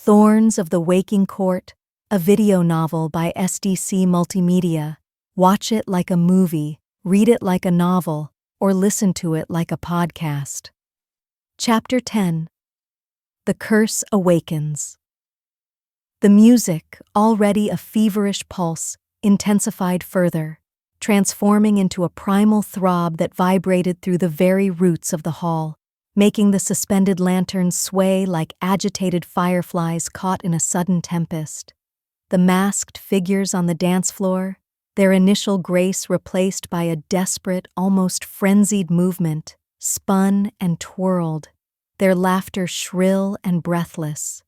Thorns of the Waking Court, a video novel by SDC Multimedia. Watch it like a movie, read it like a novel, or listen to it like a podcast. Chapter 10. The Curse Awakens. The music, already a feverish pulse, intensified further, transforming into a primal throb that vibrated through the very roots of the hall, making the suspended lanterns sway like agitated fireflies caught in a sudden tempest. The masked figures on the dance floor, their initial grace replaced by a desperate, almost frenzied movement, spun and twirled, their laughter shrill and breathless.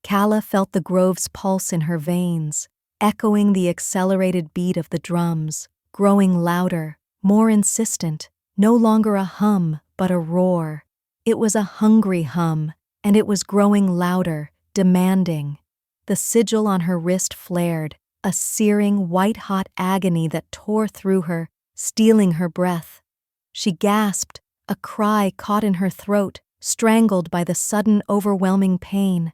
Calla felt the grove's pulse in her veins, echoing the accelerated beat of the drums, growing louder, more insistent, no longer a hum, but a roar. It was a hungry hum, and it was growing louder, demanding. The sigil on her wrist flared, a searing, white-hot agony that tore through her, stealing her breath. She gasped, a cry caught in her throat, strangled by the sudden, overwhelming pain.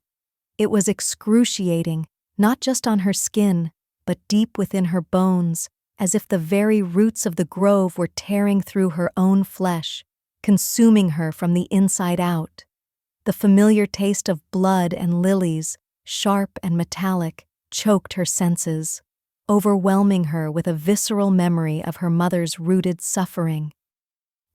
It was excruciating, not just on her skin, but deep within her bones, as if the very roots of the grove were tearing through her own flesh, consuming her from the inside out. The familiar taste of blood and lilies, sharp and metallic, choked her senses, overwhelming her with a visceral memory of her mother's rooted suffering.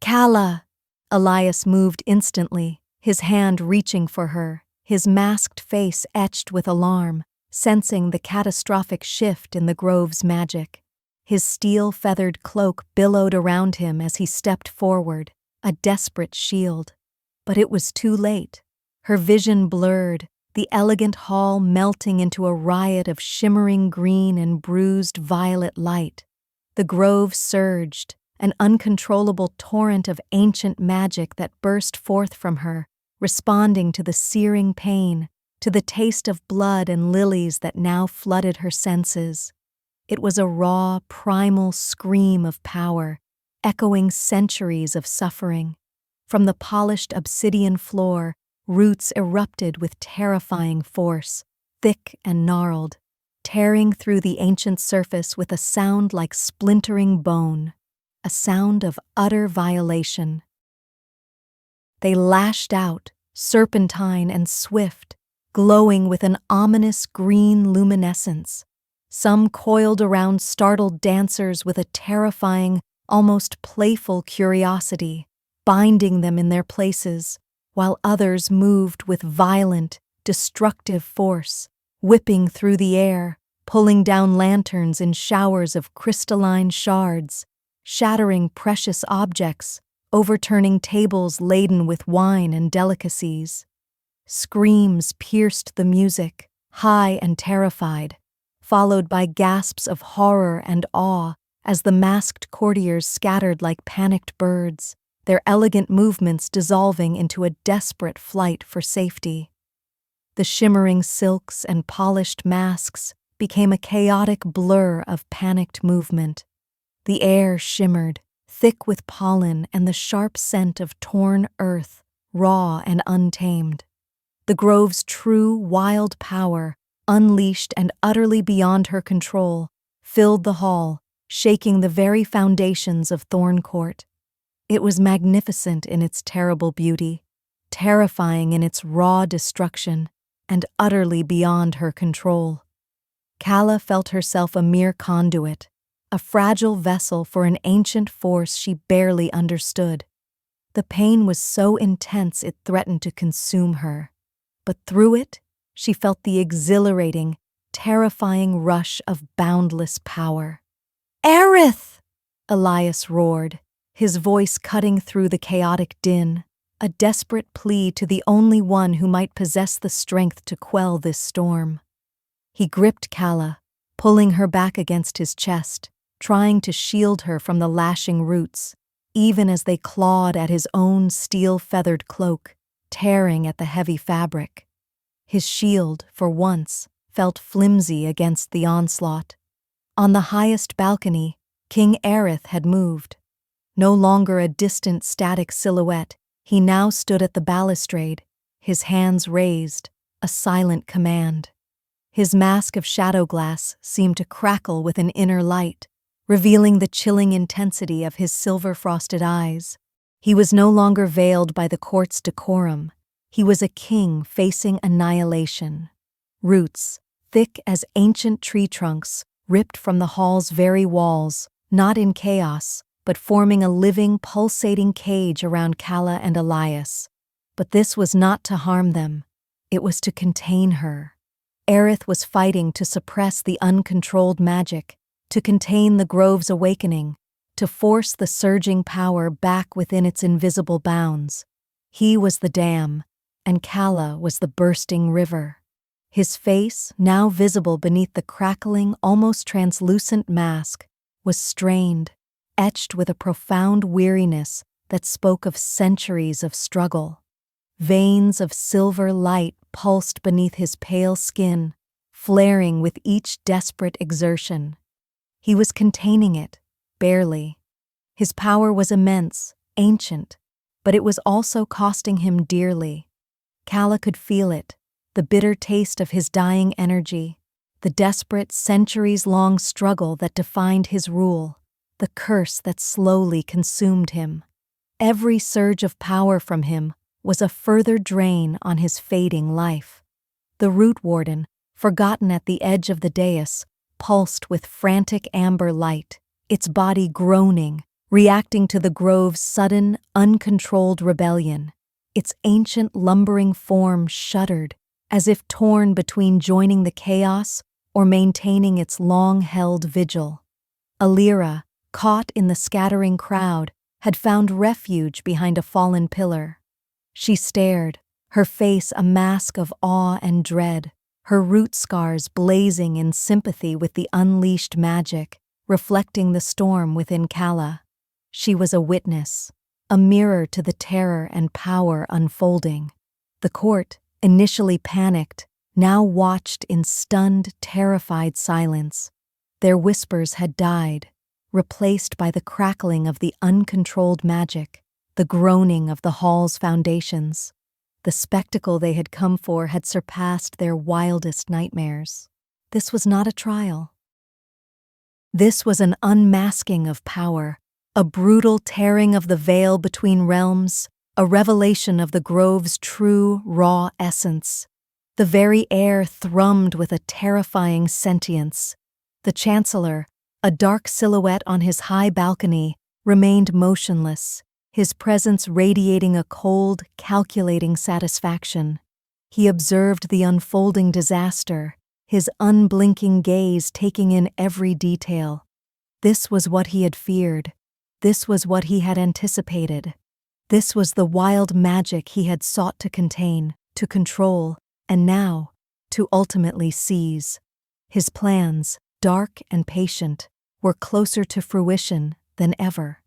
"Calla!" Elias moved instantly, his hand reaching for her, his masked face etched with alarm, sensing the catastrophic shift in the grove's magic. His steel-feathered cloak billowed around him as he stepped forward, a desperate shield. But it was too late. Her vision blurred, the elegant hall melting into a riot of shimmering green and bruised violet light. The grove surged, an uncontrollable torrent of ancient magic that burst forth from her, responding to the searing pain, to the taste of blood and lilies that now flooded her senses. It was a raw, primal scream of power, echoing centuries of suffering. From the polished obsidian floor, roots erupted with terrifying force, thick and gnarled, tearing through the ancient surface with a sound like splintering bone, a sound of utter violation. They lashed out, serpentine and swift, glowing with an ominous green luminescence. Some coiled around startled dancers with a terrifying, almost playful curiosity, binding them in their places, while others moved with violent, destructive force, whipping through the air, pulling down lanterns in showers of crystalline shards, shattering precious objects, overturning tables laden with wine and delicacies. Screams pierced the music, high and terrified, followed by gasps of horror and awe as the masked courtiers scattered like panicked birds, their elegant movements dissolving into a desperate flight for safety. The shimmering silks and polished masks became a chaotic blur of panicked movement. The air shimmered, thick with pollen and the sharp scent of torn earth, raw and untamed. The grove's true, wild power, unleashed and utterly beyond her control, filled the hall, shaking the very foundations of Thornecourt. It was magnificent in its terrible beauty, terrifying in its raw destruction, and utterly beyond her control. Calla felt herself a mere conduit, a fragile vessel for an ancient force she barely understood. The pain was so intense it threatened to consume her, but through it, she felt the exhilarating, terrifying rush of boundless power. "Aerith!" Elias roared, his voice cutting through the chaotic din, a desperate plea to the only one who might possess the strength to quell this storm. He gripped Calla, pulling her back against his chest, trying to shield her from the lashing roots, even as they clawed at his own steel-feathered cloak, tearing at the heavy fabric. His shield, for once, felt flimsy against the onslaught. On the highest balcony, King Aerith had moved. No longer a distant static silhouette, he now stood at the balustrade, his hands raised, a silent command. His mask of shadow glass seemed to crackle with an inner light, revealing the chilling intensity of his silver-frosted eyes. He was no longer veiled by the court's decorum. He was a king facing annihilation. Roots, thick as ancient tree trunks, ripped from the hall's very walls, not in chaos, but forming a living, pulsating cage around Calla and Elias. But this was not to harm them. It was to contain her. Aerith was fighting to suppress the uncontrolled magic, to contain the grove's awakening, to force the surging power back within its invisible bounds. He was the dam, and Calla was the bursting river. His face, now visible beneath the crackling, almost translucent mask, was strained, etched with a profound weariness that spoke of centuries of struggle. Veins of silver light pulsed beneath his pale skin, flaring with each desperate exertion. He was containing it, barely. His power was immense, ancient, but it was also costing him dearly. Calla could feel it, the bitter taste of his dying energy, the desperate, centuries-long struggle that defined his rule, the curse that slowly consumed him. Every surge of power from him was a further drain on his fading life. The Root Warden, forgotten at the edge of the dais, pulsed with frantic amber light, its body groaning, reacting to the grove's sudden, uncontrolled rebellion. Its ancient lumbering form shuddered, as if torn between joining the chaos or maintaining its long-held vigil. Alira, caught in the scattering crowd, had found refuge behind a fallen pillar. She stared, her face a mask of awe and dread, her root scars blazing in sympathy with the unleashed magic, reflecting the storm within Calla. She was a witness, a mirror to the terror and power unfolding. The court, initially panicked, now watched in stunned, terrified silence. Their whispers had died, replaced by the crackling of the uncontrolled magic, the groaning of the hall's foundations. The spectacle they had come for had surpassed their wildest nightmares. This was not a trial. This was an unmasking of power, a brutal tearing of the veil between realms, a revelation of the grove's true, raw essence. The very air thrummed with a terrifying sentience. The Chancellor, a dark silhouette on his high balcony, remained motionless, his presence radiating a cold, calculating satisfaction. He observed the unfolding disaster, his unblinking gaze taking in every detail. This was what he had feared. This was what he had anticipated. This was the wild magic he had sought to contain, to control, and now, to ultimately seize. His plans, dark and patient, were closer to fruition than ever.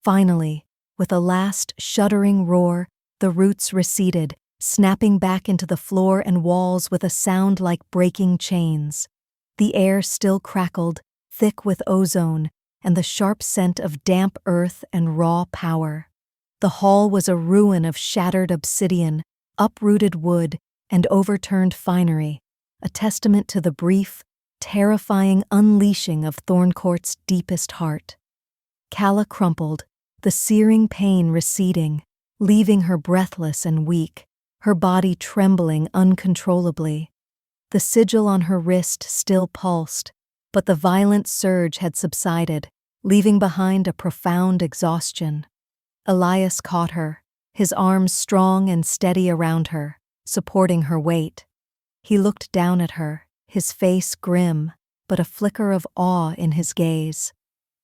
Finally, with a last shuddering roar, the roots receded, snapping back into the floor and walls with a sound like breaking chains. The air still crackled, thick with ozone, and the sharp scent of damp earth and raw power. The hall was a ruin of shattered obsidian, uprooted wood, and overturned finery, a testament to the brief, terrifying unleashing of Thornecourt's deepest heart. Calla crumpled, the searing pain receding, leaving her breathless and weak, her body trembling uncontrollably. The sigil on her wrist still pulsed, but the violent surge had subsided, leaving behind a profound exhaustion. Elias caught her, his arms strong and steady around her, supporting her weight. He looked down at her, his face grim, but a flicker of awe in his gaze.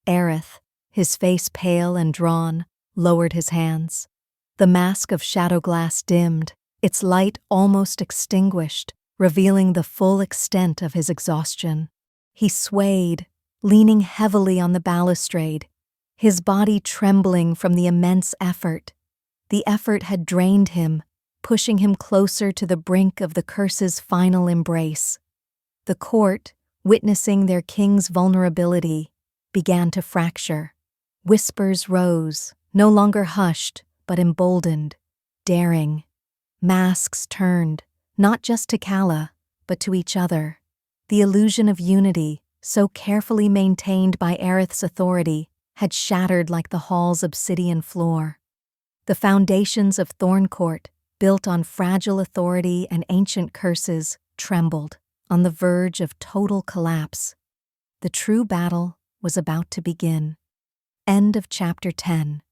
Aerith, his face pale and drawn, lowered his hands. The mask of shadow glass dimmed, its light almost extinguished, revealing the full extent of his exhaustion. He swayed, leaning heavily on the balustrade, his body trembling from the immense effort. The effort had drained him, pushing him closer to the brink of the curse's final embrace. The court, witnessing their king's vulnerability, began to fracture. Whispers rose, no longer hushed, but emboldened, daring. Masks turned, not just to Calla, but to each other. The illusion of unity, so carefully maintained by Aerith's authority, had shattered like the hall's obsidian floor. The foundations of Thornecourt, built on fragile authority and ancient curses, trembled, on the verge of total collapse. The true battle was about to begin. End of Chapter 10.